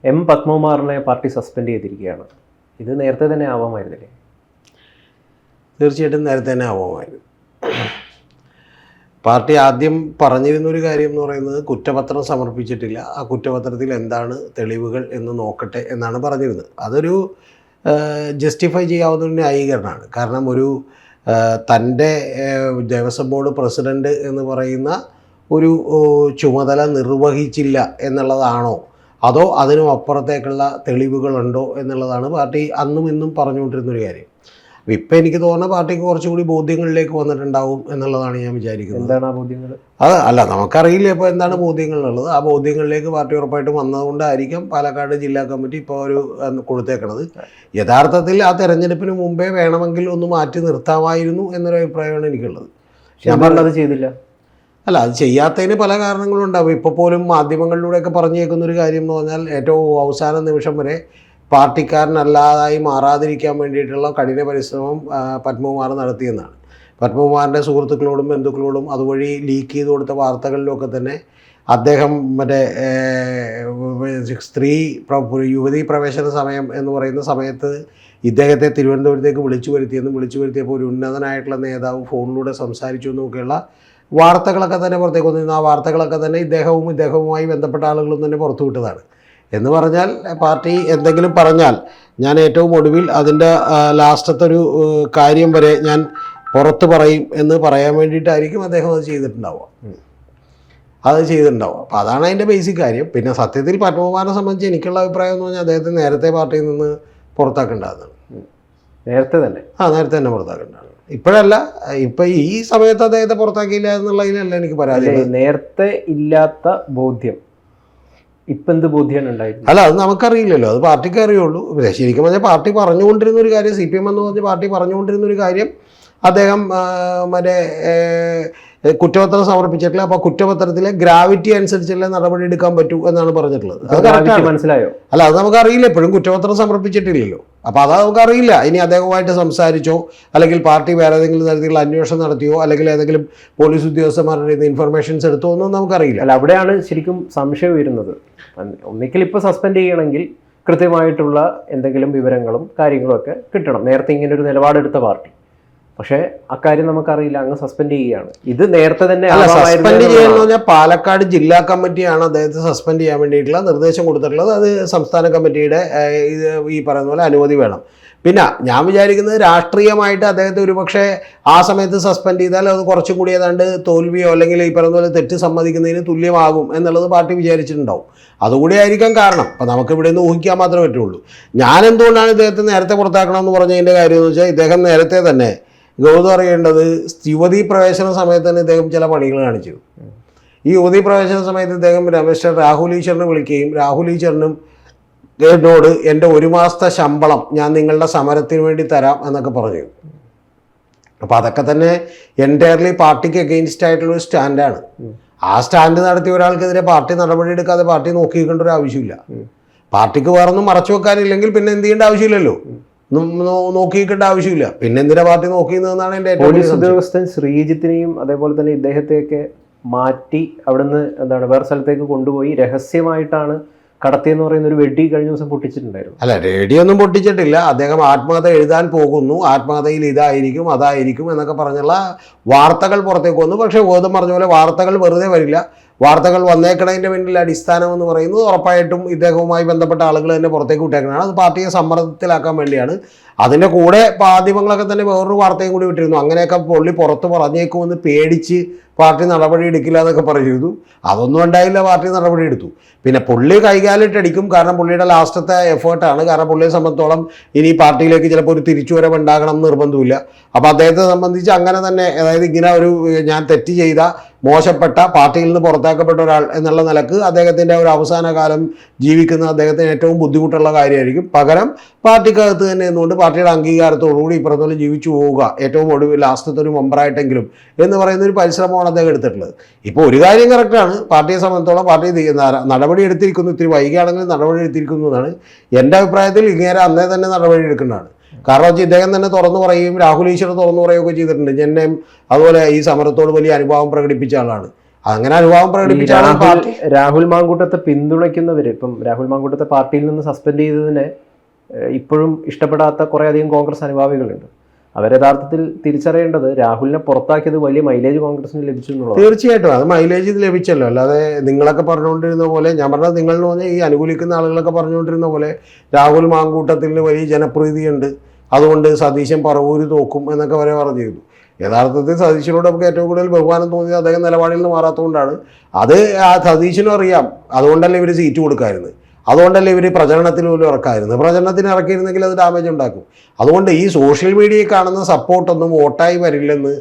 M പത്മകുമാറിനെ party suspend ചെയ്തിരിക്കുകയാണ്. ഇത് നേരത്തെ തന്നെ ആവാമായിരുന്നില്ലേ? തീർച്ചയായിട്ടും നേരത്തെ തന്നെ ആവാമായിരുന്നു. പാർട്ടി ആദ്യം പറഞ്ഞിരുന്നൊരു കാര്യം എന്ന് പറയുന്നത് കുറ്റപത്രം സമർപ്പിച്ചിട്ടില്ല, ആ കുറ്റപത്രത്തിൽ എന്താണ് തെളിവുകൾ എന്ന് നോക്കട്ടെ എന്നാണ് പറഞ്ഞിരുന്നത്. അതൊരു ജസ്റ്റിഫൈ ചെയ്യാവുന്ന ഒരു ന്യായീകരണമാണ്. കാരണം ഒരു തൻ്റെ ദേവസ്വം ബോർഡ് പ്രസിഡൻറ്റ് എന്ന് പറയുന്ന ഒരു ചുമതല നിർവഹിച്ചില്ല എന്നുള്ളതാണോ, അതോ അതിനും അപ്പുറത്തേക്കുള്ള തെളിവുകളുണ്ടോ എന്നുള്ളതാണ് പാർട്ടി അന്നും ഇന്നും പറഞ്ഞുകൊണ്ടിരുന്നൊരു കാര്യം. അപ്പം ഇപ്പം എനിക്ക് തോന്നുന്ന പാർട്ടിക്ക് കുറച്ചുകൂടി ബോധ്യങ്ങളിലേക്ക് വന്നിട്ടുണ്ടാവും എന്നുള്ളതാണ് ഞാൻ വിചാരിക്കുന്നത്. എന്താണ് ആ ബോധ്യങ്ങൾ? അത് അല്ല, നമുക്കറിയില്ല ഇപ്പോൾ എന്താണ് ബോധ്യങ്ങളുള്ളത്. ആ ബോധ്യങ്ങളിലേക്ക് പാർട്ടി ഉറപ്പായിട്ടും വന്നതുകൊണ്ടായിരിക്കും പാലക്കാട് ജില്ലാ കമ്മിറ്റി ഇപ്പോൾ ഒരു കൊടുത്തേക്കണത്. യഥാർത്ഥത്തിൽ ആ തെരഞ്ഞെടുപ്പിന് മുമ്പേ വേണമെങ്കിൽ ഒന്ന് മാറ്റി നിർത്താമായിരുന്നു എന്നൊരു അഭിപ്രായമാണ് എനിക്കുള്ളത്. ഞാൻ പറഞ്ഞത് ചെയ്തില്ല. അല്ല, അത് ചെയ്യാത്തതിന് പല കാരണങ്ങളും ഉണ്ടാവും. ഇപ്പോൾ പോലും മാധ്യമങ്ങളിലൂടെയൊക്കെ പറഞ്ഞേക്കുന്നൊരു കാര്യം എന്ന് പറഞ്ഞാൽ ഏറ്റവും അവസാന നിമിഷം വരെ പാർട്ടിക്കാരനല്ലാതായി മാറാതിരിക്കാൻ വേണ്ടിയിട്ടുള്ള കഠിന പരിശ്രമം പത്മകുമാർ നടത്തിയെന്നാണ്. പത്മകുമാറിൻ്റെ സുഹൃത്തുക്കളോടും ബന്ധുക്കളോടും അതുവഴി ലീക്ക് ചെയ്ത് കൊടുത്ത വാർത്തകളിലൊക്കെ തന്നെ അദ്ദേഹം മറ്റേ യുവതീ പ്രവേശന സമയം എന്ന് പറയുന്ന സമയത്ത് ഇദ്ദേഹത്തെ തിരുവനന്തപുരത്തേക്ക് വിളിച്ചു വരുത്തിയപ്പോൾ ഒരു ഉന്നതനായിട്ടുള്ള നേതാവ് ഫോണിലൂടെ സംസാരിച്ചു എന്നൊക്കെയുള്ള വാർത്തകളൊക്കെ തന്നെ പുറത്തേക്ക് വന്നിരുന്നു. ആ വാർത്തകളൊക്കെ തന്നെ ഇദ്ദേഹവുമായി ബന്ധപ്പെട്ട ആളുകളും തന്നെ പുറത്തുവിട്ടതാണ്. എന്ന് പറഞ്ഞാൽ പാർട്ടി എന്തെങ്കിലും പറഞ്ഞാൽ ഞാൻ ഏറ്റവും ഒടുവിൽ അതിൻ്റെ ലാസ്റ്റത്തെ ഒരു കാര്യം വരെ ഞാൻ പുറത്ത് പറയും എന്ന് പറയാൻ വേണ്ടിയിട്ടായിരിക്കും അദ്ദേഹം അത് ചെയ്തിട്ടുണ്ടാവുക. അപ്പോൾ അതാണ് അതിൻ്റെ ബേസിക് കാര്യം. പിന്നെ സത്യത്തിൽ പത്മകുമാറിനെ സംബന്ധിച്ച് എനിക്കുള്ള അഭിപ്രായം എന്ന് പറഞ്ഞാൽ അദ്ദേഹത്തെ നേരത്തെ പാർട്ടിയിൽ നിന്ന് പുറത്താക്കേണ്ടതാണ്. നേരത്തെ തന്നെ പുറത്താക്കേണ്ടതാണ്. ഇപ്പോഴല്ല, ഇപ്പം ഈ സമയത്ത് അദ്ദേഹത്തെ പുറത്താക്കിയില്ല എന്നുള്ളതിലല്ല എനിക്ക് പരാതി. നേരത്തെ ഇല്ലാത്ത ബോധ്യം ഇപ്പം എന്ത് ബോധ്യമാണ് ഉണ്ടായിരുന്നത്? അല്ല, അത് നമുക്കറിയില്ലല്ലോ, അത് പാർട്ടിക്ക് അറിയുള്ളൂ. ശരിക്കും പറഞ്ഞാൽ പാർട്ടി പറഞ്ഞുകൊണ്ടിരുന്ന ഒരു കാര്യം, CPM എന്ന് പറഞ്ഞ പാർട്ടി പറഞ്ഞുകൊണ്ടിരുന്ന ഒരു കാര്യം, അദ്ദേഹം മറ്റേ കുറ്റപത്രം സമർപ്പിച്ചിട്ടില്ല, അപ്പോൾ കുറ്റപത്രത്തിലെ ഗ്രാവിറ്റി അനുസരിച്ചുള്ള നടപടി എടുക്കാൻ പറ്റൂ എന്നാണ് പറഞ്ഞിട്ടുള്ളത്. അത് കറക്റ്റ് മനസ്സിലായോ? അല്ല, അത് നമുക്കറിയില്ല, എപ്പോഴും കുറ്റപത്രം സമർപ്പിച്ചിട്ടില്ലല്ലോ. അപ്പോൾ അത് നമുക്കറിയില്ല. ഇനി അദ്ദേഹവുമായിട്ട് സംസാരിച്ചോ, അല്ലെങ്കിൽ പാർട്ടി വേറെ ഏതെങ്കിലും തരത്തിലുള്ള അന്വേഷണം നടത്തിയോ, അല്ലെങ്കിൽ ഏതെങ്കിലും പോലീസ് ഉദ്യോഗസ്ഥന്മാരുടെ ഇൻഫർമേഷൻസ് എടുത്തോ ഒന്നും നമുക്കറിയില്ല. അല്ല, അവിടെയാണ് ശരിക്കും സംശയം വരുന്നത്. ഒന്നിക്കൽ ഇപ്പോൾ സസ്പെൻഡ് ചെയ്യണമെങ്കിൽ കൃത്യമായിട്ടുള്ള എന്തെങ്കിലും വിവരങ്ങളും കാര്യങ്ങളും ഒക്കെ കിട്ടണം. നേരത്തെ ഇങ്ങനെ ഒരു നിലപാടെടുത്ത പാർട്ടി, പക്ഷേ അക്കാര്യം നമുക്കറിയില്ല, അങ്ങ് സസ്പെൻഡ് ചെയ്യുകയാണ്. ഇത് നേരത്തെ തന്നെ സസ്പെൻഡ് ചെയ്യാന്ന് പറഞ്ഞാൽ പാലക്കാട് ജില്ലാ കമ്മിറ്റിയാണ് അദ്ദേഹത്തെ സസ്പെൻഡ് ചെയ്യാൻ വേണ്ടിയിട്ടുള്ള നിർദ്ദേശം കൊടുത്തിട്ടുള്ളത്. അത് സംസ്ഥാന കമ്മിറ്റിയുടെ ഈ പറയുന്ന പോലെ അനുമതി വേണം. പിന്നെ ഞാൻ വിചാരിക്കുന്നത് രാഷ്ട്രീയമായിട്ട് അദ്ദേഹത്തെ ഒരുപക്ഷെ ആ സമയത്ത് സസ്പെൻഡ് ചെയ്താൽ അത് കുറച്ചും കൂടി ഏതാണ്ട് തോൽവിയോ അല്ലെങ്കിൽ ഈ പറയുന്ന പോലെ തെറ്റ് സമ്മതിക്കുന്നതിന് തുല്യമാകും എന്നുള്ളത് പാർട്ടി വിചാരിച്ചിട്ടുണ്ടാവും. അതുകൂടി ആയിരിക്കാം കാരണം. അപ്പം നമുക്ക് ഇവിടെ നിന്ന് ഊഹിക്കാൻ മാത്രമേ പറ്റുള്ളൂ. ഞാൻ എന്തുകൊണ്ടാണ് ഇദ്ദേഹത്തെ നേരത്തെ പുറത്താക്കണമെന്ന് പറഞ്ഞതിൻ്റെ കാര്യം എന്ന് വെച്ചാൽ, ഇദ്ദേഹം നേരത്തെ തന്നെ ഗൗതം അറിയേണ്ടത് യുവതീ പ്രവേശന സമയത്ത് തന്നെ ഇദ്ദേഹം ചില പണികൾ കാണിച്ചു. ഈ യുവതീ പ്രവേശന സമയത്ത് ഇദ്ദേഹം രാഹുൽ ഈശ്വറിനെ വിളിക്കുകയും രാഹുൽ ഈശ്വറിനും എന്നോട് എൻ്റെ 1 മാസത്തെ ശമ്പളം ഞാൻ നിങ്ങളുടെ സമരത്തിന് വേണ്ടി തരാം എന്നൊക്കെ പറഞ്ഞു. അപ്പോൾ അതൊക്കെ തന്നെ എൻറ്റയർലി പാർട്ടിക്ക് എഗെയിൻസ്റ്റ് ആയിട്ടുള്ളൊരു സ്റ്റാൻഡാണ്. ആ സ്റ്റാൻഡ് നടത്തിയ ഒരാൾക്കെതിരെ പാർട്ടി നടപടി എടുക്കാതെ പാർട്ടി നോക്കിക്കേണ്ട ഒരു ആവശ്യമില്ല. പാർട്ടിക്ക് വേറൊന്നും മറച്ചു വെക്കാനില്ലെങ്കിൽ പിന്നെ എന്ത് ചെയ്യേണ്ട ആവശ്യമില്ലല്ലോ, നോക്കിക്കേണ്ട ആവശ്യമില്ല. പിന്നെ എന്തിനാ പാർട്ടി നോക്കിയെന്നാണ് എൻ്റെ പോലീസ് ഉദ്യോഗസ്ഥൻ ശ്രീജിത്തിനെയും അതേപോലെ തന്നെ ഇദ്ദേഹത്തെയൊക്കെ മാറ്റി അവിടുന്ന് വേറെ സ്ഥലത്തേക്ക് കൊണ്ടുപോയി രഹസ്യമായിട്ടാണ് കടത്തിയെന്ന് പറയുന്ന ഒരു വെടി കഴിഞ്ഞ ദിവസം പൊട്ടിച്ചിട്ടുണ്ടായിരുന്നു. അല്ല, റേഡിയൊന്നും പൊട്ടിച്ചിട്ടില്ല. അദ്ദേഹം ആത്മകഥ എഴുതാൻ പോകുന്നു, ആത്മകഥയിൽ ഇതായിരിക്കും അതായിരിക്കും എന്നൊക്കെ പറഞ്ഞുള്ള വാർത്തകൾ പുറത്തേക്ക് വന്നു. പക്ഷേ ഗൗതം പറഞ്ഞ പോലെ വാർത്തകൾ വെറുതെ വരില്ല. വാർത്തകൾ വന്നേക്കണതിൻ്റെ പിന്നിൽ അടിസ്ഥാനം എന്ന് പറയുന്നത് ഉറപ്പായിട്ടും ഇദ്ദേഹവുമായി ബന്ധപ്പെട്ട ആളുകൾ തന്നെ പുറത്തേക്ക് വിട്ടേക്കണതാണ്. അത് പാർട്ടിയെ സമ്മർദ്ദത്തിലാക്കാൻ വേണ്ടിയാണ്. അതിൻ്റെ കൂടെ മാധ്യമങ്ങളൊക്കെ തന്നെ വേറൊരു വാർത്തയും കൂടി വിട്ടിരുന്നു. അങ്ങനെയൊക്കെ പുള്ളി പുറത്ത് പറഞ്ഞേക്കുമെന്ന് പേടിച്ച് പാർട്ടി നടപടി എടുക്കില്ല എന്നൊക്കെ പറഞ്ഞിരുന്നു. അതൊന്നും ഉണ്ടായില്ല, പാർട്ടി നടപടി എടുത്തു. പിന്നെ പുള്ളി കൈകാലിട്ടടിക്കും, കാരണം പുള്ളിയുടെ ലാസ്റ്റത്തെ എഫേർട്ടാണ്. കാരണം പുള്ളിയെ സംബന്ധിച്ചോളം ഇനി പാർട്ടിയിലേക്ക് ചിലപ്പോൾ ഒരു തിരിച്ചുവരവ് ഉണ്ടാകണം എന്ന് നിർബന്ധമില്ല. അപ്പോൾ അദ്ദേഹത്തെ സംബന്ധിച്ച് അങ്ങനെ തന്നെ, അതായത് ഇങ്ങനെ ഒരു ഞാൻ തെറ്റ് ചെയ്ത മോശപ്പെട്ട പാർട്ടിയിൽ നിന്ന് പുറത്താക്കപ്പെട്ട ഒരാൾ എന്നുള്ള നിലക്ക് അദ്ദേഹത്തിൻ്റെ ഒരു അവസാന കാലം ജീവിക്കുന്ന അദ്ദേഹത്തിന് ഏറ്റവും ബുദ്ധിമുട്ടുള്ള കാര്യമായിരിക്കും. പകരം പാർട്ടിക്കകത്ത് തന്നെ എന്നുകൊണ്ട് പാർട്ടിയുടെ അംഗീകാരത്തോടുകൂടി ഈ പറഞ്ഞ പോലെ ജീവിച്ചു പോവുക, ഏറ്റവും ഒടുവിൽ ലാസ്റ്റത്തെ ഒരു മെമ്പറായിട്ടെങ്കിലും എന്ന് പറയുന്ന ഒരു പരിശ്രമമാണ് അദ്ദേഹം എടുത്തിട്ടുള്ളത്. ഇപ്പോൾ ഒരു കാര്യം കറക്റ്റാണ്, പാർട്ടിയെ സംബന്ധിച്ചോളം പാർട്ടി നടപടി എടുത്തിരിക്കുന്നു, ഇത്തിരി വൈകിയാണെങ്കിലും നടപടി എടുത്തിരിക്കുന്നു എന്നാണ് എൻ്റെ അഭിപ്രായത്തിൽ. ഇങ്ങനെ അന്നേ തന്നെ നടപടി എടുക്കേണ്ടതാണ്. കാരണം വെച്ചാൽ ഇദ്ദേഹം തന്നെ തുറന്നു പറയുകയും രാഹുൽ ഈശ്വർ തുറന്നു പറയുകയൊക്കെ ചെയ്തിട്ടുണ്ട്. എന്നെയും അതുപോലെ ഈ സമരത്തോട് വലിയ അനുഭാവം പ്രകടിപ്പിച്ച ആളാണ്. അങ്ങനെ അനുഭവം പ്രകടിപ്പിച്ചാണ് പാർട്ടി. രാഹുൽ മാങ്കൂട്ടത്തെ പിന്തുണയ്ക്കുന്നവര് ഇപ്പം രാഹുൽ മാങ്കൂട്ടത്തെ പാർട്ടിയിൽ നിന്ന് സസ്പെൻഡ് ചെയ്തതിനെ ഇപ്പോഴും ഇഷ്ടപ്പെടാത്ത കുറെ അധികം കോൺഗ്രസ് അനുഭാവികളുണ്ട്. അവർ യഥാർത്ഥത്തിൽ തിരിച്ചറിയേണ്ടത് രാഹുലിനെ പുറത്താക്കിയത് വലിയ മൈലേജ് കോൺഗ്രസിന് ലഭിച്ചു എന്നുള്ളത്. തീർച്ചയായിട്ടും അത് മൈലേജ് ലഭിച്ചല്ലോ. അല്ലാതെ നിങ്ങളൊക്കെ പറഞ്ഞുകൊണ്ടിരുന്ന പോലെ, ഞാൻ പറഞ്ഞത് നിങ്ങളെന്ന് പറഞ്ഞാൽ ഈ അനുകൂലിക്കുന്ന ആളുകളൊക്കെ പറഞ്ഞുകൊണ്ടിരുന്ന പോലെ രാഹുൽ മാങ്കൂട്ടത്തിന് വലിയ ജനപ്രീതിയുണ്ട്, അതുകൊണ്ട് സതീശൻ പറവൂര് തോക്കും എന്നൊക്കെ വരെ പറഞ്ഞിരുന്നു. യഥാർത്ഥത്തിൽ സതീശനോട് നമുക്ക് ഏറ്റവും കൂടുതൽ ബഹുമാനം തോന്നിയത് അദ്ദേഹം നിലപാടിൽ നിന്ന് മാറാത്തതുകൊണ്ടാണ്. അത് ആ സതീശനും അറിയാം. അതുകൊണ്ടല്ലേ ഇവർ സീറ്റ് കൊടുക്കാമായിരുന്നു, അതുകൊണ്ടല്ലേ ഇവർ പ്രചരണത്തിന് പോലും ഇറക്കായിരുന്നു. പ്രചരണത്തിന് ഇറക്കിയിരുന്നെങ്കിൽ അത് ഡാമേജ് ഉണ്ടാക്കും. അതുകൊണ്ട് ഈ സോഷ്യൽ മീഡിയയിൽ കാണുന്ന സപ്പോർട്ടൊന്നും വോട്ടായി വരില്ലെന്ന്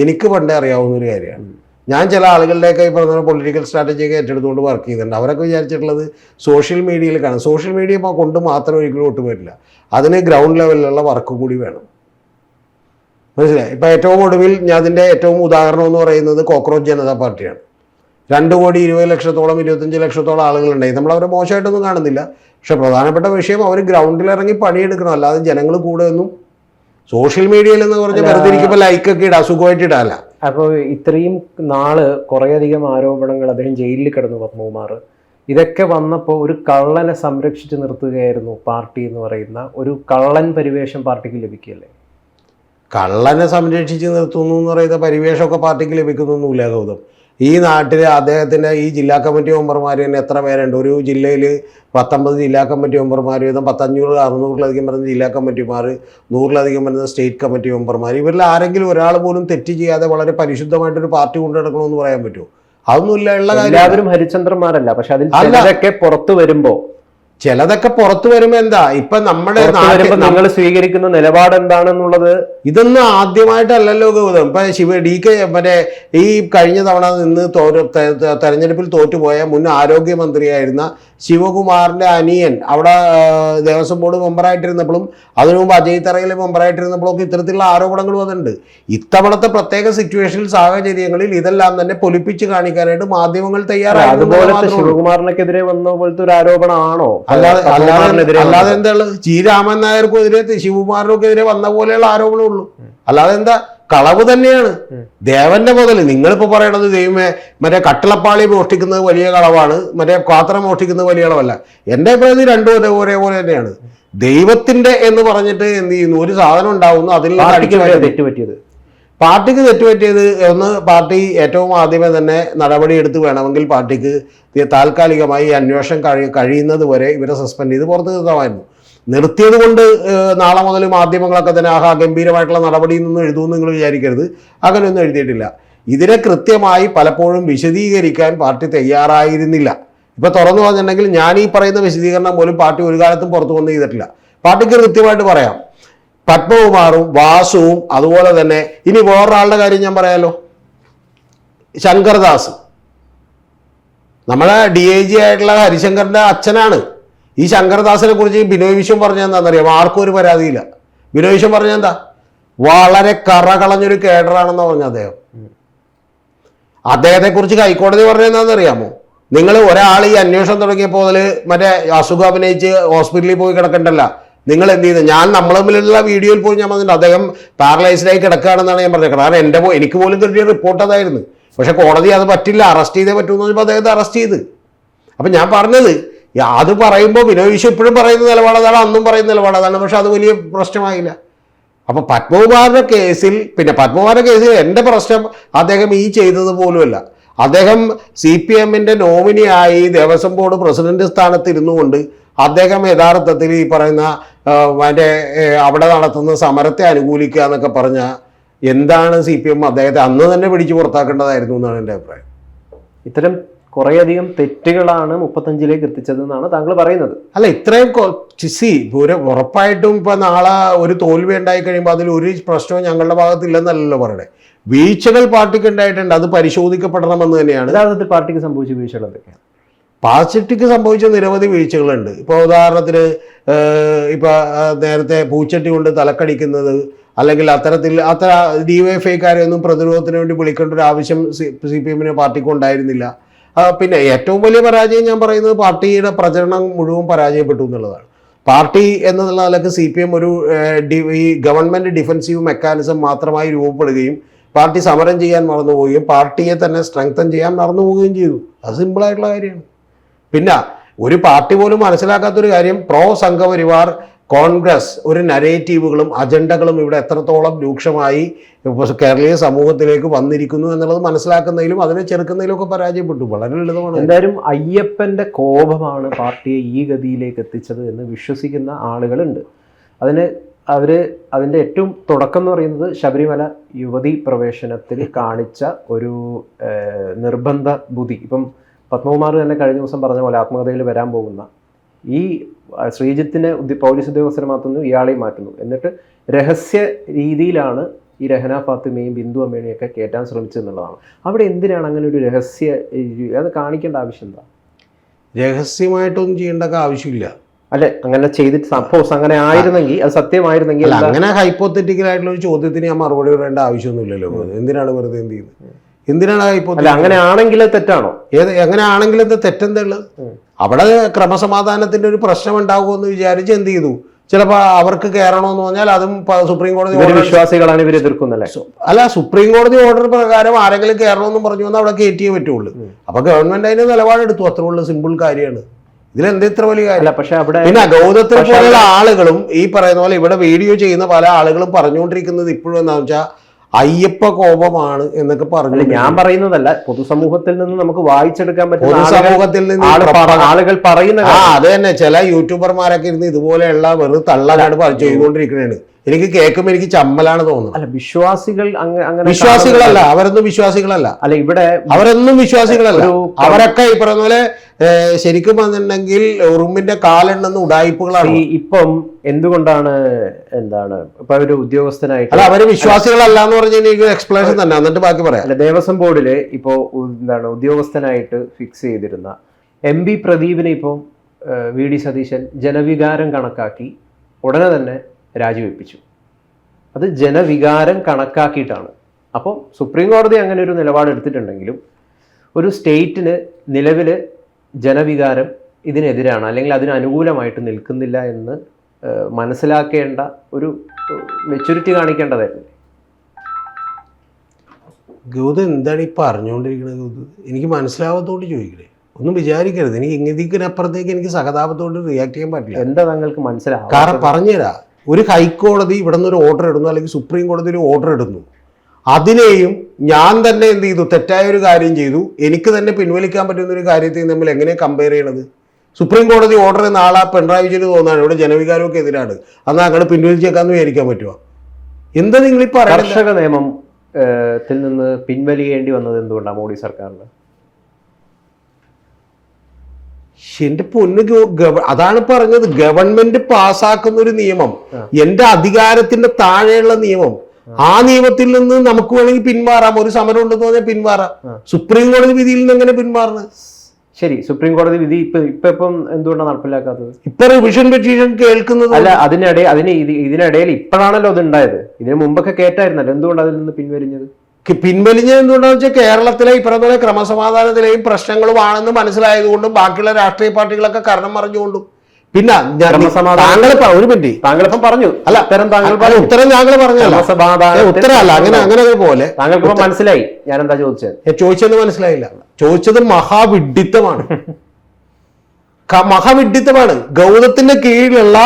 എനിക്ക് പണ്ടേ അറിയാവുന്നൊരു കാര്യമാണ്. ഞാൻ ചില ആളുകളുടെയൊക്കെ ഈ പറഞ്ഞ പൊളിറ്റിക്കൽ സ്ട്രാറ്റജിയൊക്കെ ഏറ്റെടുത്തുകൊണ്ട് വർക്ക് ചെയ്തിട്ടുണ്ട്. അവരൊക്കെ വിചാരിച്ചിട്ടുള്ളത് സോഷ്യൽ മീഡിയയിൽ കാണും. സോഷ്യൽ മീഡിയ കൊണ്ട് മാത്രം ഒരിക്കലും വോട്ട് വരില്ല, അതിന് ഗ്രൗണ്ട് ലെവലിലുള്ള വർക്ക് കൂടി വേണം. മനസ്സിലായി? ഇപ്പം ഏറ്റവും ഒടുവിൽ ഞാൻ അതിൻ്റെ ഏറ്റവും ഉദാഹരണം എന്ന് പറയുന്നത് കോക്രോച്ച് ജനതാ പാർട്ടിയാണ്. 2,20,00,000 25,00,000 ആളുകളുണ്ടായി. നമ്മളവരെ മോശമായിട്ടൊന്നും കാണുന്നില്ല. പക്ഷെ പ്രധാനപ്പെട്ട വിഷയം അവർ ഗ്രൗണ്ടിലിറങ്ങി പണിയെടുക്കണം, അല്ലാതെ ജനങ്ങൾ കൂടെ ഒന്നും സോഷ്യൽ മീഡിയയിൽ എന്ന് പറഞ്ഞാൽ വെറുതെ ഇരിക്കുമ്പോൾ ലൈക്കൊക്കെ ഇടാം, സുഖമായിട്ട് ഇടാല്ല. അപ്പോൾ ഇത്രയും നാള് കുറേയധികം ആരോപണങ്ങൾ, അദ്ദേഹം ജയിലിൽ കിടന്നു പത്മകുമാർ, ഇതൊക്കെ വന്നപ്പോൾ ഒരു കള്ളനെ സംരക്ഷിച്ച് നിർത്തുകയായിരുന്നു പാർട്ടി എന്ന് പറയുന്ന ഒരു കള്ളൻ പരിവേഷം പാർട്ടിക്ക് ലഭിക്കുകയല്ലേ? കള്ളനെ സംരക്ഷിച്ച് നിർത്തുന്നു എന്ന് പറയുന്ന പരിവേഷമൊക്കെ പാർട്ടിക്ക് ലഭിക്കുന്നൊന്നുമില്ല ഗൗതം. ഈ നാട്ടിൽ അദ്ദേഹത്തിൻ്റെ ഈ ജില്ലാ കമ്മിറ്റി മെമ്പർമാർ തന്നെ എത്ര പേരുണ്ട്? ഒരു ജില്ലയിൽ 19 ജില്ലാ കമ്മിറ്റി മെമ്പർമാർ വീതം 500-600-ലധികം വരുന്ന ജില്ലാ കമ്മിറ്റിമാർ, 100-ലധികം വരുന്ന സ്റ്റേറ്റ് കമ്മിറ്റി മെമ്പർമാർ. ഇവരിൽ ആരെങ്കിലും ഒരാൾ പോലും തെറ്റ് ചെയ്യാതെ വളരെ പരിശുദ്ധമായിട്ടൊരു പാർട്ടി കൊണ്ടു നടക്കണമെന്ന് പറയാൻ പറ്റുമോ? അതൊന്നുമില്ല. ഉള്ള കാര്യം എല്ലാവരും ഹരിചന്ദ്രന്മാരല്ല, പക്ഷെ അതിൽ ചിലതൊക്കെ പുറത്തു വരുമ്പോൾ ചിലതൊക്കെ പുറത്തു വരുമ്പോൾ എന്താ ഇപ്പൊ നമ്മുടെ നിങ്ങൾ സ്വീകരിക്കുന്ന നിലപാട് എന്താണെന്നുള്ളത് ഇതൊന്നും ആദ്യമായിട്ടല്ലല്ലോ ഗൗതം. ഇപ്പൊ മറ്റേ ഈ കഴിഞ്ഞ തവണ നിന്ന് തെരഞ്ഞെടുപ്പിൽ തോറ്റുപോയ മുൻ ആരോഗ്യമന്ത്രിയായിരുന്ന ശിവകുമാറിന്റെ അനിയൻ അവിടെ ദേവസ്വം ബോർഡ് മെമ്പറായിട്ടിരുന്നപ്പോഴും അതിനു മുമ്പ് അജയ് തറയിലെ മെമ്പറായിട്ടിരുന്നപ്പോഴും ഒക്കെ ഇത്തരത്തിലുള്ള ആരോപണങ്ങൾ വന്നിട്ടുണ്ട്. ഇത്തവണത്തെ പ്രത്യേക സിറ്റുവേഷനിൽ, സാഹചര്യങ്ങളിൽ ഇതെല്ലാം തന്നെ പൊലിപ്പിച്ച് കാണിക്കാനായിട്ട് മാധ്യമങ്ങൾ തയ്യാറാണ്. ശിവകുമാറിനെതിരെ വന്ന പോലത്തെ ഒരു ആരോപണമാണോ? അല്ലാതെ എന്താ ഉള്ളത്? ജി രാമൻ നായർക്കെതിരെ ശിവകുമാറിനെതിരെ വന്ന പോലെയുള്ള ആരോപണമുള്ളൂ. അല്ലാതെ എന്താ? കളവ് തന്നെയാണ്. ദേവന്റെ മുതൽ നിങ്ങളിപ്പോ പറയണത് ദൈവമേ മറ്റേ കട്ടിളപ്പാളി മോഷ്ടിക്കുന്നത് വലിയ കളവാണ്, മറ്റേ പാത്രം മോഷ്ടിക്കുന്നത് വലിയ കളവല്ല. എൻ്റെ അഭിപ്രായത്തിൽ രണ്ടും ഒരേപോലെ തന്നെയാണ്. ദൈവത്തിന്റെ എന്ന് പറഞ്ഞിട്ട് എന്ത് ചെയ്യുന്നു? ഒരു സാധനം ഉണ്ടാവുന്നു, അതിൽ തെറ്റുപറ്റിയത് പാർട്ടിക്ക് തെറ്റുപറ്റിയത് ഒന്ന്, പാർട്ടി ഏറ്റവും ആദ്യമേ തന്നെ നടപടി എടുത്ത് വേണമെങ്കിൽ പാർട്ടിക്ക് താൽക്കാലികമായി അന്വേഷണം കഴിയുന്നത് വരെ ഇവരെ സസ്പെൻഡ് ചെയ്ത് പുറത്ത് നിർത്താമായിരുന്നു. നിർത്തിയത് കൊണ്ട് നാളെ മുതൽ മാധ്യമങ്ങളൊക്കെ തന്നെ ഗംഭീരമായിട്ടുള്ള നടപടിയിൽ നിന്നും എഴുതുമെന്ന് നിങ്ങൾ വിചാരിക്കരുത്. അങ്ങനെയൊന്നും എഴുതിയിട്ടില്ല. ഇതിനെ കൃത്യമായി പലപ്പോഴും വിശദീകരിക്കാൻ പാർട്ടി തയ്യാറായിരുന്നില്ല. ഇപ്പൊ തുറന്നു പറഞ്ഞിട്ടുണ്ടെങ്കിൽ ഞാൻ ഈ പറയുന്ന വിശദീകരണം പോലും പാർട്ടി ഒരു കാലത്തും പുറത്തു വന്ന് ചെയ്തിട്ടില്ല. പാർട്ടിക്ക് കൃത്യമായിട്ട് പറയാം. പത്മകുമാറും വാസുവും അതുപോലെ തന്നെ ഇനി വേറൊരാളുടെ കാര്യം ഞാൻ പറയാലോ, ശങ്കർദാസ്, നമ്മളെ DIG ആയിട്ടുള്ള ഹരിശങ്കറിന്റെ അച്ഛനാണ്. ഈ ശങ്കർദാസിനെ കുറിച്ച് ബിനോയ് വിശ്വം പറഞ്ഞ എന്താണെന്നറിയാം? ആർക്കും ഒരു പരാതിയില്ല. ബിനോയ് വിശ്വം പറഞ്ഞ എന്താ? വളരെ കറകളഞ്ഞൊരു കേഡറാണെന്ന് പറഞ്ഞ അദ്ദേഹത്തെ കുറിച്ച് ഹൈക്കോടതി പറഞ്ഞ എന്താണെന്നറിയാമോ? നിങ്ങൾ ഒരാൾ ഈ അന്വേഷണം തുടങ്ങിയപ്പോൾ മുതൽ മറ്റേ അസുഖം അഭിനയിച്ച് ഹോസ്പിറ്റലിൽ പോയി കിടക്കണ്ടല്ല, നിങ്ങൾ എന്ത് ചെയ്ത്? നമ്മൾ തമ്മിലുള്ള വീഡിയോയിൽ പോയി ഞാൻ പറഞ്ഞിട്ടുണ്ട് അദ്ദേഹം പാരലൈസ്ഡായി കിടക്കുകയാണെന്നാണ് ഞാൻ പറഞ്ഞത്. കാരണം എനിക്ക് പോലും കിട്ടിയ റിപ്പോർട്ട് അതായിരുന്നു. പക്ഷെ കോടതി അത് പറ്റില്ല, അറസ്റ്റ് ചെയ്തേ പറ്റുമെന്ന് പറഞ്ഞപ്പോൾ അദ്ദേഹത്തെ അറസ്റ്റ് ചെയ്ത്. അപ്പം ഞാൻ പറഞ്ഞത് അത് പറയുമ്പോൾ ബിനോയ് വിശ്വം ഇപ്പോഴും പറയുന്ന നിലപാടതാണ്, അന്നും പറയുന്ന നിലപാടതാണ്. പക്ഷെ അത് വലിയ പ്രശ്നമായില്ല. അപ്പോൾ പത്മകുമാറിന്റെ കേസിൽ എൻ്റെ പ്രശ്നം അദ്ദേഹം ഈ ചെയ്തത് പോലുമല്ല. അദ്ദേഹം CPMന്റെ നോമിനിയായി ദേവസ്വം ബോർഡ് പ്രസിഡന്റ് സ്ഥാനത്ത് ഇരുന്നു കൊണ്ട് അദ്ദേഹം യഥാർത്ഥത്തിൽ ഈ പറയുന്ന മറ്റേ അവിടെ നടത്തുന്ന സമരത്തെ അനുകൂലിക്കുക എന്നൊക്കെ പറഞ്ഞാൽ എന്താണ് CPM അദ്ദേഹത്തെ അന്ന് തന്നെ പിടിച്ചു പുറത്താക്കേണ്ടതായിരുന്നു എന്നാണ് എൻ്റെ അഭിപ്രായം. ഇത്തരം കുറേയധികം തെറ്റുകളാണ് 35ലേക്ക് എത്തിച്ചതെന്നാണ് താങ്കൾ പറയുന്നത്. അല്ല, ഇത്രയും ഉറപ്പായിട്ടും ഇപ്പൊ നാളെ ഒരു തോൽവി ഉണ്ടായി കഴിയുമ്പോൾ അതിൽ ഒരു പ്രശ്നവും ഞങ്ങളുടെ ഭാഗത്തില്ലെന്നല്ലല്ലോ പറയണേ. വീഴ്ചകൾ പാർട്ടിക്ക് ഉണ്ടായിട്ടുണ്ട്, അത് പരിശോധിക്കപ്പെടണമെന്ന് തന്നെയാണ്. യഥാർത്ഥത്തിൽ പാർട്ടിക്ക് സംഭവിച്ച വീഴ്ചകൾ എന്തൊക്കെയാണ്? പാർട്ടിക്ക് സംഭവിച്ച നിരവധി വീഴ്ചകളുണ്ട്. ഇപ്പോൾ ഉദാഹരണത്തിന് ഇപ്പൊ നേരത്തെ പൂച്ചട്ടി കൊണ്ട് തലക്കടിക്കുന്നത്, അല്ലെങ്കിൽ അത്ര DYFIക്കാരെയൊന്നും പ്രതിരോധത്തിന് വേണ്ടി വിളിക്കേണ്ട ഒരു ആവശ്യം CPMന് പാർട്ടിക്ക് ഉണ്ടായിരുന്നില്ല. പിന്നെ ഏറ്റവും വലിയ പരാജയം ഞാൻ പറയുന്നത് പാർട്ടിയുടെ പ്രചരണം മുഴുവൻ പരാജയപ്പെട്ടു എന്നുള്ളതാണ്. പാർട്ടി എന്നുള്ള നിലക്ക് CPM ഒരു ഈ ഗവൺമെൻറ് ഡിഫൻസീവ് മെക്കാനിസം മാത്രമായി രൂപപ്പെടുകയും പാർട്ടി സമരം ചെയ്യാൻ മറന്നു പോവുകയും പാർട്ടിയെ തന്നെ സ്ട്രെങ്തൻ ചെയ്യാൻ മറന്നു പോവുകയും ചെയ്തു. അത് സിമ്പിളായിട്ടുള്ള കാര്യമാണ്. പിന്നെ ഒരു പാർട്ടി പോലും മനസ്സിലാക്കാത്തൊരു കാര്യം, പ്രോ സംഘപരിവാർ കോൺഗ്രസ് ഒരു നരേറ്റീവുകളും അജണ്ടകളും ഇവിടെ എത്രത്തോളം രൂക്ഷമായി കേരളീയ സമൂഹത്തിലേക്ക് വന്നിരിക്കുന്നു എന്നുള്ളത് മനസ്സിലാക്കുന്നതിലും അതിനെ ചെറുക്കുന്നതിലും ഒക്കെ പരാജയപ്പെട്ടു. വളരെ ലളിതമാണ്. എന്തായാലും അയ്യപ്പന്റെ കോപമാണ് പാർട്ടിയെ ഈ ഗതിയിലേക്ക് എത്തിച്ചത് എന്ന് വിശ്വസിക്കുന്ന ആളുകളുണ്ട്. അതിൻ്റെ ഏറ്റവും തുടക്കം എന്ന് പറയുന്നത് ശബരിമല യുവതി പ്രവേശനത്തിൽ കാണിച്ച ഒരു നിർബന്ധ ബുദ്ധി. ഇപ്പം പത്മകുമാർ തന്നെ കഴിഞ്ഞ ദിവസം പറഞ്ഞ പോലെ ആത്മകഥയിൽ വരാൻ പോകുന്ന ഈ ശ്രീജിത്തിനെ പോലീസ് ഉദ്യോഗസ്ഥരെ മാറ്റുന്നു, ഇയാളെയും മാറ്റുന്നു. എന്നിട്ട് രഹസ്യ രീതിയിലാണ് ഈ രഹന ഫാത്തിമയും ബിന്ദു അമ്മേനെയൊക്കെ കയറ്റാൻ ശ്രമിച്ചെന്നുള്ളതാണ്. അവിടെ എന്തിനാണ് അങ്ങനെ ഒരു രഹസ്യ, അത് കാണിക്കേണ്ട ആവശ്യം എന്താ? രഹസ്യമായിട്ടൊന്നും ചെയ്യേണ്ട ആവശ്യമില്ല. അല്ലെ, അങ്ങനെ ചെയ്തിട്ട് സപ്പോസ് അങ്ങനെ ആയിരുന്നെങ്കിൽ, അത് സത്യമായിരുന്നെങ്കിൽ, അങ്ങനെ ഹൈപ്പോത്തറ്റിക്കൽ ആയിട്ടുള്ള ഒരു ചോദ്യത്തിന് ഞാൻ മറുപടി പറയേണ്ട ആവശ്യമൊന്നുമില്ലല്ലോ. എന്തിനാണ് വെറുതെ എന്ത് ചെയ്യുന്നത്? എന്തിനാണ് ഹൈപ്പോത്തറ്റിക്കൽ? അങ്ങനെ ആണെങ്കിൽ തെറ്റാണോ? എങ്ങനെ ആണെങ്കിൽ എന്താ തെറ്റെന്താ ഉള്ളത്? അവിടെ ക്രമസമാധാനത്തിന്റെ ഒരു പ്രശ്നം ഉണ്ടാകുമെന്ന് വിചാരിച്ച് എന്ത് ചെയ്തു? ചിലപ്പോൾ അവർക്ക് കയറണമെന്ന് പറഞ്ഞാൽ അതും സുപ്രീം കോടതി വിശ്വാസികളാണ് ഇവർ എതിർക്കുന്നല്ലേ? അല്ല, സുപ്രീം കോടതി ഓർഡർ പ്രകാരം ആരെങ്കിലും കയറണമെന്നും പറഞ്ഞു വന്നാൽ അവിടെ കയറ്റിയേ പറ്റുള്ളൂ. അപ്പൊ ഗവൺമെന്റ് അതിന് നിലപാടെടുത്തു, അത്രേ ഉള്ളൂ. സിമ്പിൾ കാര്യമാണ്. ഇതിലെന്ത് ഇത്ര വലിയ കാര്യം? പക്ഷെ അവിടെ പിന്നെ ഗൗതത്തിനെ പോലെയുള്ള ആളുകളും ഈ പറയുന്ന പോലെ ഇവിടെ വീഡിയോ ചെയ്യുന്ന പല ആളുകളും പറഞ്ഞുകൊണ്ടിരിക്കുന്നത് ഇപ്പോഴും എന്താണെന്ന് വെച്ചാൽ അയ്യപ്പ കോപമാണ് എന്നൊക്കെ പറഞ്ഞു. ഞാൻ പറയുന്നതല്ല, പൊതുസമൂഹത്തിൽ നിന്ന് നമുക്ക് വായിച്ചെടുക്കാൻ പറ്റും. പൊതുസമൂഹത്തിൽ നിന്ന് ആളുകൾ പറയുന്ന അത് തന്നെ. ചില യൂട്യൂബർമാരൊക്കെ ഇരുന്ന് ഇതുപോലെയുള്ള വെറും തള്ളലാണ് ചെയ്തുകൊണ്ടിരിക്കുന്നതാണ്. എനിക്ക് കേൾക്കുമ്പോൾ എനിക്ക് ചമ്മലാണ് തോന്നുന്നത്. അല്ല, അങ്ങനെ വിശ്വാസികളല്ല, അവരൊന്നും വിശ്വാസികളല്ല. അല്ല, ഇവിടെ അവരൊന്നും വിശ്വാസികളല്ല. അവരൊക്കെ ഈ പറയുന്ന പോലെ ശരിക്കും വന്നിട്ടുണ്ടെങ്കിൽ ഉറുമ്പിന്റെ കാലെണ്ണെന്ന് ഉടായിപ്പുകളാണ്. ഇപ്പം എന്തുകൊണ്ടാണ് ഇപ്പൊ ഒരു ഉദ്യോഗസ്ഥനായിട്ട് അല്ല, അവര് വിശ്വാസികളല്ല എന്ന് പറഞ്ഞാൽ എനിക്ക് എക്സ്പ്ലനേഷൻ തന്നെ, എന്നിട്ട് ബാക്കി പറയാം. അല്ല, ദേവസ്വം ബോർഡില് ഇപ്പോ ഉദ്യോഗസ്ഥനായിട്ട് ഫിക്സ് ചെയ്തിരുന്ന MP പ്രദീപിനെ ഇപ്പോൾ VD സതീശൻ ജനവികാരം കണക്കാക്കി ഉടനെ തന്നെ രാജിവെപ്പിച്ചു. അത് ജനവികാരം കണക്കാക്കിയിട്ടാണ്. അപ്പോൾ സുപ്രീം കോടതി അങ്ങനെ ഒരു നിലപാടെടുത്തിട്ടുണ്ടെങ്കിലും ഒരു സ്റ്റേറ്റിന് നിലവിൽ ജനവികാരം ഇതിനെതിരാണ്, അല്ലെങ്കിൽ അതിന് അനുകൂലമായിട്ട് നിൽക്കുന്നില്ല എന്ന് മനസ്സിലാക്കേണ്ട ഒരു മെച്യൂരിറ്റി കാണിക്കേണ്ടതായിരുന്നു. ഗൗതം എന്താണ് ഈ പറഞ്ഞുകൊണ്ടിരിക്കുന്നത്? ഗൗതം എനിക്ക് മനസ്സിലാവാത്തോണ്ട് ചോദിക്കണേ, ഒന്നും വിചാരിക്കരുത്. എനിക്ക് ഇതിനപ്പുറത്തേക്ക് എനിക്ക് സഹതാപത്തോട് റിയാക്ട് ചെയ്യാൻ പറ്റില്ല. എന്താ താങ്കൾക്ക് മനസ്സിലാവും? കാരണം പറഞ്ഞുതരാ, ഒരു ഹൈക്കോടതി ഇവിടെ നിന്ന് ഒരു ഓർഡർ ഇടുന്നു, അല്ലെങ്കിൽ സുപ്രീം കോടതി ഒരു ഓർഡർ ഇടുന്നു. അതിനെയും ഞാൻ തന്നെ എന്ത് ചെയ്തു? തെറ്റായ ഒരു കാര്യം ചെയ്തു, എനിക്ക് തന്നെ പിൻവലിക്കാൻ പറ്റുന്ന ഒരു കാര്യത്തെയും തമ്മിൽ എങ്ങനെ കമ്പയർ ചെയ്യണത്? സുപ്രീം കോടതി ഓർഡർ നാളെ പിണറായി വിജയന് തോന്നാണ് ഇവിടെ ജനവികാരമൊക്കെ എതിരാണ്, എന്നാൽ അങ്ങോട്ട് പിൻവലിച്ചേക്കാന്ന് വിചാരിക്കാൻ പറ്റുമോ? എന്താ നിങ്ങളിപ്പോൾ കർഷക നിയമത്തിൽ നിന്ന് പിൻവലിയേണ്ടി വന്നത് എന്തുകൊണ്ടാണ് മോഡി സർക്കാരിന്? എന്റെ പൊന്ന്, അതാണ് പറഞ്ഞത്. ഗവൺമെന്റ് പാസ്സാക്കുന്ന ഒരു നിയമം, എന്റെ അധികാരത്തിന്റെ താഴെയുള്ള നിയമം, ആ നിയമത്തിൽ നിന്ന് നമുക്ക് വേണമെങ്കിൽ പിന്മാറാം. ഒരു സമരം ഉണ്ടെന്ന് പറഞ്ഞാൽ പിന്മാറാം. സുപ്രീം കോടതി വിധിയിൽ നിന്ന് എങ്ങനെ പിന്മാറുന്നത്? ശരി, സുപ്രീം കോടതി വിധി ഇപ്പം എന്തുകൊണ്ടാണ് നടപ്പിലാക്കാത്തത്? ഇപ്പൊ റിവിഷൻ പെറ്റീഷൻ കേൾക്കുന്നത് അല്ല, ഇതിനിടയിൽ ഇപ്പോഴാണല്ലോ അത് ഉണ്ടായത്. ഇതിന് മുമ്പൊക്കെ കേട്ടായിരുന്നല്ലോ. എന്തുകൊണ്ട് അതിൽ നിന്ന് പിൻവലിഞ്ഞത്? പിൻവലിഞ്ഞത് എന്തുകൊണ്ടാന്ന് വെച്ചാൽ കേരളത്തിലെ ഈ പറഞ്ഞ ക്രമസമാധാനത്തിലെയും പ്രശ്നങ്ങളുമാണെന്ന് മനസ്സിലായതുകൊണ്ടും ബാക്കിയുള്ള രാഷ്ട്രീയ പാർട്ടികളൊക്കെ കാരണം മറിഞ്ഞുകൊണ്ടും. പിന്നെ ഒരു മിനിറ്റ്, താങ്കളിപ്പം പറഞ്ഞു. അല്ല, ഉത്തരം താങ്കൾ പറഞ്ഞല്ല, ഉത്തരമല്ല. അങ്ങനെ പോലെ താങ്കൾക്ക് മനസ്സിലായി ഞാൻ എന്താ ചോദിച്ചത്? ചോദിച്ചത് മനസ്സിലായില്ല. ചോദിച്ചത് മഹാവിഡ്ഢിത്തമാണ്. മഹാവിഡ്ഢിത്തമാണ്. ഗൗതത്തിന്റെ കീഴിലുള്ള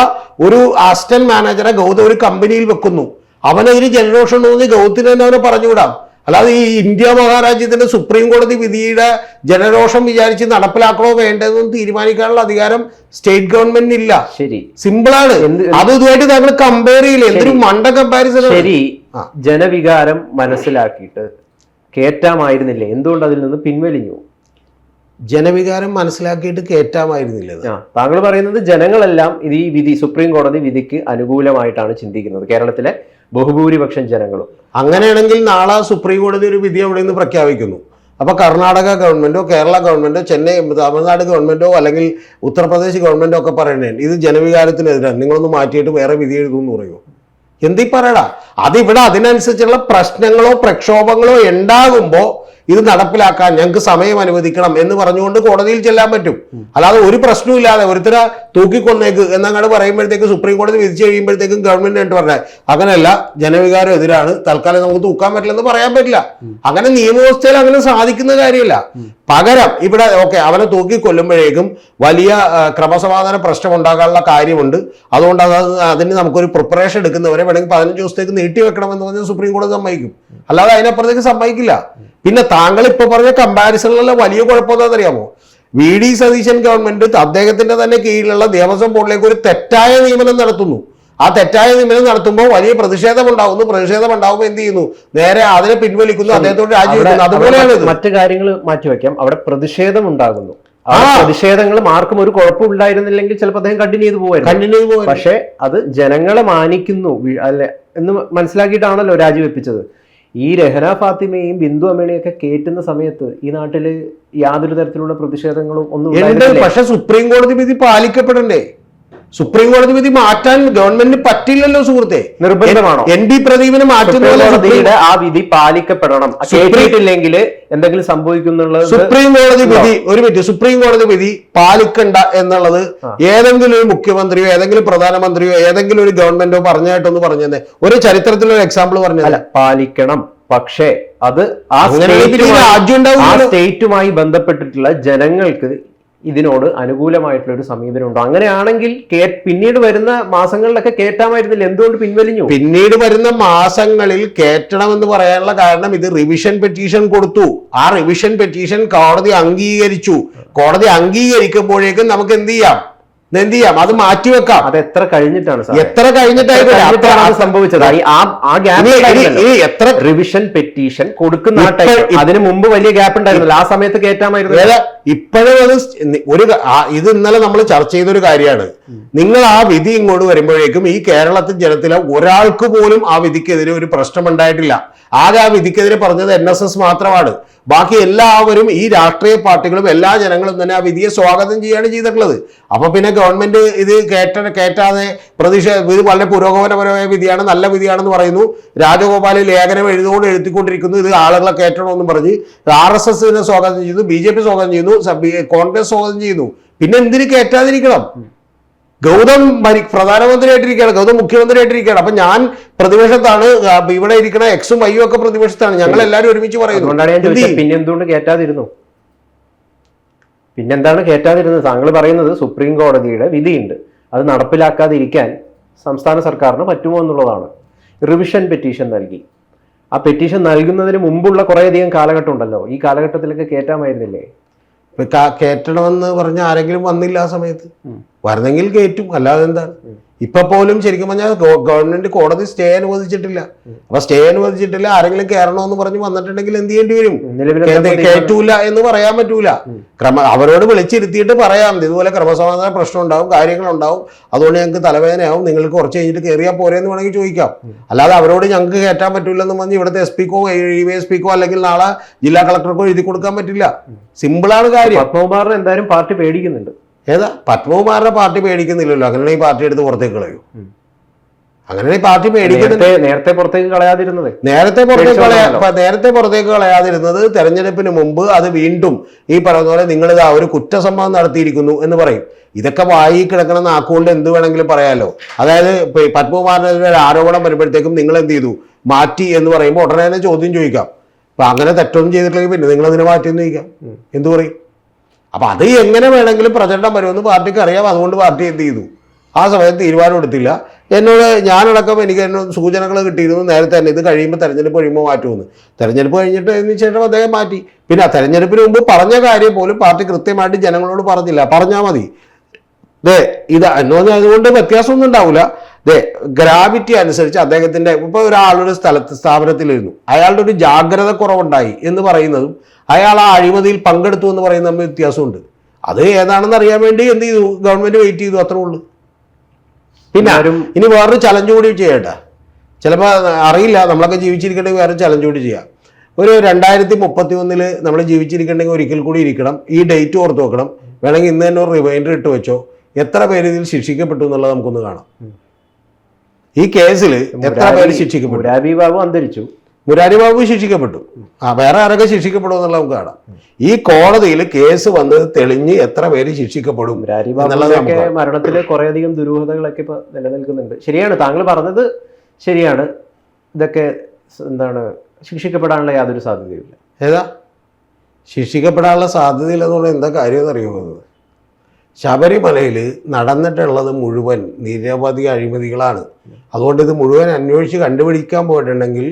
ഒരു അസിസ്റ്റന്റ് മാനേജറെ ഗൗതം ഒരു കമ്പനിയിൽ വെക്കുന്നു. അവനൊരു ജനറോഷൻ തോന്നി ഗൗതത്തിന് തന്നെ അവനെ പറഞ്ഞുവിടാം. അല്ലാതെ ഈ ഇന്ത്യ മഹാരാജ്യത്തിന്റെ സുപ്രീം കോടതി വിധിയുടെ ജനരോഷം വിചാരിച്ച് നടപ്പിലാക്കണോ വേണ്ടതെന്ന് തീരുമാനിക്കാനുള്ള അധികാരം സ്റ്റേറ്റ് ഗവൺമെന്റിന് ഇല്ല. ശരി, സിമ്പിളാണ്. അത് ഇതുമായിട്ട് താങ്കൾ കമ്പയർ ചെയ്യില്ല. എന്തൊരു മണ്ട കമ്പാരിസൺ. ശരി, ജനവികാരം മനസ്സിലാക്കിയിട്ട് കയറ്റാമായിരുന്നില്ലേ? എന്തുകൊണ്ട് അതിൽ നിന്ന് പിൻവലിഞ്ഞു? ജനവികാരം മനസ്സിലാക്കിയിട്ട് കയറ്റാമായിരുന്നില്ല. താങ്കൾ പറയുന്നത് ജനങ്ങളെല്ലാം ഈ വിധി, സുപ്രീം കോടതി വിധിക്ക് അനുകൂലമായിട്ടാണ് ചിന്തിക്കുന്നത്, കേരളത്തിലെ ബഹുഭൂരിപക്ഷം ജനങ്ങളും. അങ്ങനെയാണെങ്കിൽ നാളെ സുപ്രീം കോടതി ഒരു വിധി അവിടെ നിന്ന് പ്രഖ്യാപിക്കുന്നു. അപ്പൊ കർണാടക ഗവൺമെന്റോ കേരള ഗവൺമെന്റോ ചെന്നൈ തമിഴ്നാട് ഗവൺമെന്റോ അല്ലെങ്കിൽ ഉത്തർപ്രദേശ് ഗവൺമെന്റോ ഒക്കെ പറയണേ ഇത് ജനവികാരത്തിനെതിരാണ്, നിങ്ങളൊന്ന് മാറ്റിയിട്ട് വേറെ വിധി എഴുതുമെന്ന് പറയുമോ? എന്തീ പറയടാ? അതിവിടെ അതിനനുസരിച്ചുള്ള പ്രശ്നങ്ങളോ പ്രക്ഷോഭങ്ങളോ ഉണ്ടാകുമ്പോൾ ഇത് നടപ്പിലാക്കാൻ ഞങ്ങൾക്ക് സമയം അനുവദിക്കണം എന്ന് പറഞ്ഞുകൊണ്ട് കോടതിയിൽ ചെല്ലാൻ പറ്റും. അല്ലാതെ ഒരു പ്രശ്നമില്ലാതെ ഒരുത്തര തൂക്കിക്കൊന്നേക്ക് എന്നങ്ങോട്ട് പറയുമ്പോഴത്തേക്ക് സുപ്രീം കോടതി വിധിച്ചു കഴിയുമ്പോഴത്തേക്കും ഗവൺമെന്റ് എന്നിട്ട് പറഞ്ഞാൽ അങ്ങനെയല്ല, ജനവികാരം എതിരാണ്, തൽക്കാലം നമുക്ക് തൂക്കാൻ പറ്റില്ലെന്ന് പറയാൻ പറ്റില്ല. അങ്ങനെ നിയമവ്യവസ്ഥയിൽ അങ്ങനെ സാധിക്കുന്ന കാര്യമില്ല. പകരം ഇവിടെ ഓക്കെ അവനെ തൂക്കിക്കൊല്ലുമ്പോഴേക്കും വലിയ ക്രമസമാധാന പ്രശ്നം ഉണ്ടാകാനുള്ള കാര്യമുണ്ട്, അതുകൊണ്ട് അതിന് നമുക്കൊരു പ്രിപ്പറേഷൻ എടുക്കുന്നവരെ വേണമെങ്കിൽ 15 ദിവസത്തേക്ക് നീട്ടിവെക്കണമെന്ന് പറഞ്ഞാൽ സുപ്രീം കോടതി സമ്മതിക്കും. അല്ലാതെ അതിനപ്പുറത്തേക്ക് സമ്മതിക്കില്ല. പിന്നെ താങ്കൾ ഇപ്പൊ പറഞ്ഞ കമ്പാരിസണിലുള്ള വലിയ കുഴപ്പം എന്താണെന്നറിയാമോ? VD സതീശൻ ഗവൺമെന്റ് അദ്ദേഹത്തിന്റെ തന്നെ കീഴിലുള്ള ദേവസ്വം ബോർഡിലേക്ക് ഒരു തെറ്റായ നിയമനം നടത്തുന്നു. ആ തെറ്റായ നിയമനം നടത്തുമ്പോൾ വലിയ പ്രതിഷേധം ഉണ്ടാകുമ്പോൾ എന്ത് ചെയ്യുന്നു? നേരെ അതിനെ പിൻവലിക്കുന്നു, അദ്ദേഹത്തോട് രാജിവെക്കുന്നു. അതുപോലെയാണ് മറ്റു കാര്യങ്ങൾ മാറ്റിവെക്കാം, അവിടെ പ്രതിഷേധം ഉണ്ടാകുന്നു. ആ പ്രതിഷേധങ്ങളും ആർക്കും ഒരു കുഴപ്പമുണ്ടായിരുന്നില്ലെങ്കിൽ ചിലപ്പോൾ അദ്ദേഹം കണ്ടിന്യൂ ചെയ്ത് പോകുമായിരുന്നു. പക്ഷെ അത് ജനങ്ങളെ മാനിക്കുന്നു അല്ലെ എന്ന് മനസ്സിലാക്കിയിട്ടാണല്ലോ രാജിവെപ്പിച്ചത്. ഈ രഹന ഫാത്തിമയും ബിന്ദു അമ്മണിയൊക്കെ കേറ്റുന്ന സമയത്ത് ഈ നാട്ടില് യാതൊരു തരത്തിലുള്ള പ്രതിഷേധങ്ങളും ഒന്നും. പക്ഷെ സുപ്രീം കോടതി വിധി പാലിക്കപ്പെടണ്ടേ? സുപ്രീം കോടതി വിധി മാറ്റാൻ ഗവൺമെന്റിന് പറ്റില്ലല്ലോ സുഹൃത്തെ. നിർബന്ധമാണോ? ND പ്രദീപിനെ മാറ്റുന്ന ആ വിധി പാലിക്കപ്പെടണം. കേട്ടിട്ടില്ലെങ്കിൽ എന്തെങ്കിലും സംഭവിക്കുന്നുള്ളത് സുപ്രീം കോടതി വിധി സുപ്രീം കോടതി വിധി പാലിക്കണ്ട എന്നുള്ളത് ഏതെങ്കിലും ഒരു മുഖ്യമന്ത്രിയോ ഏതെങ്കിലും പ്രധാനമന്ത്രിയോ ഏതെങ്കിലും ഒരു ഗവൺമെന്റോ പറഞ്ഞായിട്ടൊന്ന് പറഞ്ഞതന്നെ ഒരു ചരിത്രത്തിലൊരു എക്സാമ്പിൾ പറഞ്ഞതല്ല. പാലിക്കണം. പക്ഷേ അത് ആ സ്റ്റേറ്റുമായി ബന്ധപ്പെട്ടിട്ടുള്ള ജനങ്ങൾക്ക് ഇതിനോട് അനുകൂലമായിട്ടുള്ള ഒരു സമീപനം ഉണ്ടോ? അങ്ങനെയാണെങ്കിൽ പിന്നീട് വരുന്ന മാസങ്ങളിലൊക്കെ കേറ്റാമായിരുന്നില്ല, എന്തുകൊണ്ട് പിൻവലിഞ്ഞു? പിന്നീട് വരുന്ന മാസങ്ങളിൽ കേറ്റണമെന്ന് പറയാനുള്ള കാരണം ഇത് റിവിഷൻ പെറ്റീഷൻ കൊടുത്തു. ആ റിവിഷൻ പെറ്റീഷൻ കോടതി അംഗീകരിച്ചു. കോടതി അംഗീകരിക്കുമ്പോഴേക്കും നമുക്ക് എന്ത് ചെയ്യാം? അത് മാറ്റിവെക്കാം. അത് എത്ര കഴിഞ്ഞിട്ടാണ് സംഭവിച്ചത്? എത്ര റിവിഷൻ പെറ്റീഷൻ കൊടുക്കുന്ന അതിന് മുമ്പ് വലിയ ഗ്യാപ്പ് ഉണ്ടായിരുന്നില്ല, ആ സമയത്ത് കേറ്റാമായിരുന്നു. ഇപ്പോഴും ഇത് ഇന്നലെ നമ്മൾ ചർച്ച ചെയ്തൊരു കാര്യമാണ്. നിങ്ങൾ ആ വിധി ഇങ്ങോട്ട് വരുമ്പോഴേക്കും ഈ കേരളത്തിൽ ജനത്തിലെ ഒരാൾക്ക് പോലും ആ വിധിക്കെതിരെ ഒരു പ്രശ്നം ഉണ്ടായിട്ടില്ല. ആകെ ആ വിധിക്കെതിരെ പറഞ്ഞത് NSS മാത്രമാണ്. ബാക്കി എല്ലാവരും ഈ രാഷ്ട്രീയ പാർട്ടികളും എല്ലാ ജനങ്ങളും തന്നെ ആ വിധിയെ സ്വാഗതം ചെയ്യാണ് ചെയ്തിട്ടുള്ളത്. അപ്പൊ പിന്നെ ഗവൺമെന്റ് ഇത് കേറ്റാതെ ഇത് വളരെ പുരോഗമനപരമായ വിധിയാണ്, നല്ല വിധിയാണെന്ന് പറയുന്നു. രാജഗോപാൽ ലേഖനം എഴുത്തിക്കൊണ്ടിരിക്കുന്നു, ഇത് ആളുകളെ കേറ്റണമെന്നും പറഞ്ഞ്. RSS സ്വാഗതം ചെയ്യുന്നു, BJP സ്വാഗതം ചെയ്യുന്നു, കോൺഗ്രസ് സ്വാഗതം ചെയ്യുന്നു. പിന്നെ എന്തിന് കേറ്റാതിരിക്കണം? ഗൗതം പ്രധാനമന്ത്രിയായിട്ടിരിക്കുകയാണ്, ഗൗതം മുഖ്യമന്ത്രിയായിട്ടിരിക്കുകയാണ്. അപ്പൊ ഞാൻ പ്രതിപക്ഷത്താണ്, ഇവിടെ ഇരിക്കുന്ന Xും Yയും ഒക്കെ പ്രതിപക്ഷത്താണ്. ഞങ്ങൾ എല്ലാവരും ഒരുമിച്ച് പറയുന്നു. പിന്നെന്തുകൊണ്ട് കേറ്റാതിരുന്നു? പിന്നെന്താണ് കേറ്റാതിരുന്നത്? താങ്കൾ പറയുന്നത് സുപ്രീം കോടതിയുടെ വിധിയുണ്ട്, അത് നടപ്പിലാക്കാതിരിക്കാൻ സംസ്ഥാന സർക്കാരിന് പറ്റുമോ എന്നുള്ളതാണ്. റിവിഷൻ പെറ്റീഷൻ നൽകി. ആ പെറ്റീഷൻ നൽകുന്നതിന് മുമ്പുള്ള കുറേയധികം കാലഘട്ടം ഉണ്ടല്ലോ, ഈ കാലഘട്ടത്തിലൊക്കെ കേറ്റാമായിരുന്നില്ലേ? കേറ്റണമെന്ന് പറഞ്ഞ ആരെങ്കിലും വന്നില്ല ആ സമയത്ത്. വരുന്നെങ്കിൽ കേറ്റും, അല്ലാതെ എന്താണ്? ഇപ്പൊ പോലും ശരിക്കും പറഞ്ഞാൽ ഗവൺമെന്റ് കോടതി സ്റ്റേ അനുവദിച്ചിട്ടില്ല. അപ്പൊ സ്റ്റേ അനുവദിച്ചിട്ടില്ല, ആരെങ്കിലും കയറണമെന്ന് പറഞ്ഞ് വന്നിട്ടുണ്ടെങ്കിൽ എന്ത് ചെയ്യേണ്ടി വരും? കേറ്റൂല എന്ന് പറയാൻ പറ്റൂല. അവരോട് വിളിച്ചിരുത്തിയിട്ട് പറയാം, ഇതുപോലെ ക്രമസമാധാന പ്രശ്നം ഉണ്ടാവും, കാര്യങ്ങളുണ്ടാവും, അതുകൊണ്ട് ഞങ്ങൾക്ക് തലവേദനയാവും, നിങ്ങൾക്ക് കുറച്ച് കഴിഞ്ഞിട്ട് കയറിയാൽ പോരെന്ന് വേണമെങ്കിൽ ചോദിക്കാം. അല്ലാതെ അവരോട് ഞങ്ങൾക്ക് കയറ്റാൻ പറ്റൂലെന്ന് പറഞ്ഞ് ഇവിടുത്തെ SPക്കോ DYSPക്കോ അല്ലെങ്കിൽ നാളെ ജില്ലാ കളക്ടർക്കോ എഴുതി കൊടുക്കാൻ പറ്റില്ല. സിമ്പിളാണ് കാര്യം. പത്മകുമാറിനെ എന്തായാലും പാർട്ടി പേടിക്കുന്നുണ്ട്. ഏതാ? പത്മകുമാറിന്റെ പാർട്ടി പേടിക്കുന്നില്ലല്ലോ. അങ്ങനെ ഈ പാർട്ടി എടുത്ത് പുറത്തേക്ക് കളയൂ. അങ്ങനെ ഈ പാർട്ടി പേടിക്കുന്നുണ്ട്. നേരത്തെ പുറത്തേക്ക് കളയാതിരുന്നത് നേരത്തെ പുറത്തേക്ക് കളയാതിരുന്നത് തെരഞ്ഞെടുപ്പിന് മുമ്പ് അത് വീണ്ടും ഈ പറയുന്ന പോലെ നിങ്ങളിതാ ഒരു കുറ്റസമ്മതം നടത്തിയിരിക്കുന്നു എന്ന് പറയും. ഇതൊക്കെ വായി കിടക്കണമെന്ന് ആക്കുകൊണ്ട് എന്ത് വേണമെങ്കിലും പറയാലോ. അതായത് പത്മകുമാറിനെതിരെ ഒരു ആരോപണം വരുമ്പോഴത്തേക്കും നിങ്ങൾ എന്ത് ചെയ്തു, മാറ്റി എന്ന് പറയുമ്പോൾ ഉടനെ തന്നെ ചോദ്യം ചോദിക്കാം. അപ്പൊ അങ്ങനെ തെറ്റൊന്നും ചെയ്തിട്ടില്ലെങ്കിൽ പിന്നെ നിങ്ങൾ അതിനെ മാറ്റിയെന്ന് ചോദിക്കാം, എന്തു പറയും? അപ്പൊ അത് എങ്ങനെ വേണമെങ്കിലും പ്രചരണം വരുമെന്ന് പാർട്ടിക്ക് അറിയാം. അതുകൊണ്ട് പാർട്ടി എന്ത് ചെയ്തു? ആ സമയത്ത് തീരുമാനം എടുത്തില്ല. ഞാനടക്കം എനിക്ക് സൂചനകൾ കിട്ടിയിരുന്നു നേരത്തെ തന്നെ, ഇത് കഴിയുമ്പോൾ തെരഞ്ഞെടുപ്പ് കഴിയുമ്പോൾ മാറ്റുമെന്ന്. തെരഞ്ഞെടുപ്പ് കഴിഞ്ഞിട്ട് അതിന് ശേഷം അദ്ദേഹം മാറ്റി. പിന്നെ തെരഞ്ഞെടുപ്പിന് മുമ്പ് പറഞ്ഞ കാര്യം പോലും പാർട്ടി കൃത്യമായിട്ട് ജനങ്ങളോട് പറഞ്ഞില്ല. പറഞ്ഞാൽ മതി ഇത് എന്ന് പറഞ്ഞാൽ അതുകൊണ്ട് വ്യത്യാസമൊന്നും ഉണ്ടാവില്ല. ഗ്രാവിറ്റി അനുസരിച്ച് അദ്ദേഹത്തിന്റെ ഇപ്പൊ ഒരാളൊരു സ്ഥാപനത്തിലിരുന്നു, അയാളുടെ ഒരു ജാഗ്രത കുറവുണ്ടായി എന്ന് പറയുന്നതും അയാൾ ആ അഴിമതിയിൽ പങ്കെടുത്തു എന്ന് പറയുന്ന തമ്മിൽ വ്യത്യാസമുണ്ട്. അത് ഏതാണെന്ന് അറിയാൻ വേണ്ടി എന്ത് ചെയ്തു? ഗവൺമെന്റ് വെയിറ്റ് ചെയ്തു, അത്രേ ഉള്ളൂ. പിന്നെ ഇനി വേറൊരു ചലഞ്ച് കൂടി ചെയ്യട്ടെ. ചിലപ്പോൾ അറിയില്ല, നമ്മളൊക്കെ ജീവിച്ചിരിക്കണമെങ്കിൽ വേറെ ചലഞ്ച് കൂടി ചെയ്യാം. ഒരു 2031 നമ്മൾ ജീവിച്ചിരിക്കണമെങ്കിൽ ഒരിക്കൽ കൂടി ഇരിക്കണം, ഈ ഡേറ്റ് ഓർത്ത് വെക്കണം, വേണമെങ്കിൽ ഇന്ന് തന്നെ ഒരു റിമൈൻഡർ ഇട്ട് വെച്ചോ, എത്ര പേര് ഇതിൽ ശിക്ഷിക്കപ്പെട്ടു എന്നുള്ളത് നമുക്കൊന്ന് കാണാം. ഈ കേസിൽ എത്ര പേര് ശിക്ഷിക്കപ്പെട്ടു? ബാബു അന്തരിച്ചു, മുരാരി ബാബു ശിക്ഷിക്കപ്പെട്ടു. വേറെ ആരൊക്കെ ശിക്ഷിക്കപ്പെടും എന്നുള്ള നമുക്ക് കാണാം. ഈ കോടതിയിൽ കേസ് വന്ന് തെളിഞ്ഞ് എത്ര പേര് ശിക്ഷിക്കപ്പെടും എന്നുള്ളത് ബാബുവിന്റെ മരണത്തിൽ കുറേയധികം ദുരൂഹതകളൊക്കെ ഇപ്പൊ നിലനിൽക്കുന്നുണ്ട്. ശരിയാണ്, താങ്കൾ പറഞ്ഞത് ശരിയാണ്. ഇതൊക്കെ എന്താണ്, ശിക്ഷിക്കപ്പെടാനുള്ള യാതൊരു സാധ്യതയുമില്ല. ഏതാ ശിക്ഷിക്കപ്പെടാനുള്ള സാധ്യതയില്ലെന്ന് പറഞ്ഞാൽ എന്താ കാര്യം അറിയുന്നത്? ശബരിമലയിൽ നടന്നിട്ടുള്ളത് മുഴുവൻ നിരവധി അഴിമതികളാണ്. അതുകൊണ്ട് ഇത് മുഴുവൻ അന്വേഷിച്ച് കണ്ടുപിടിക്കാൻ പോയിട്ടുണ്ടെങ്കിൽ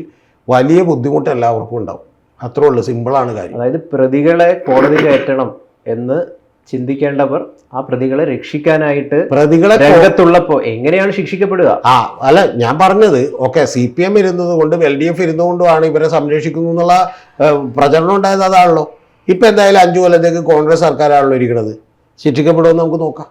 വലിയ ബുദ്ധിമുട്ട് എല്ലാവർക്കും ഉണ്ടാവും. അത്രേ ഉള്ളൂ, സിമ്പിളാണ് കാര്യം. അതായത് പ്രതികളെ കോടതി കയറ്റണം എന്ന് ചിന്തിക്കേണ്ടവർ ആ പ്രതികളെ രക്ഷിക്കാനായിട്ട് പ്രതികളെ രംഗത്തുള്ളപ്പോ എങ്ങനെയാണ് ശിക്ഷിക്കപ്പെടുക? അല്ല, ഞാൻ പറഞ്ഞത് ഓക്കെ, CPM ഇരുന്നത് കൊണ്ടും LDF ഇരുന്നുകൊണ്ടുമാണ് ഇവരെ സംരക്ഷിക്കുന്നു എന്നുള്ള പ്രചരണം ഉണ്ടായത്. അതാണല്ലോ. ഇപ്പൊ എന്തായാലും 5 കൊല്ലത്തേക്ക് കോൺഗ്രസ് സർക്കാരാണല്ലോ ഇരിക്കുന്നത്. ശിക്ഷിക്കപ്പെടുമെന്ന് നമുക്ക് നോക്കാം.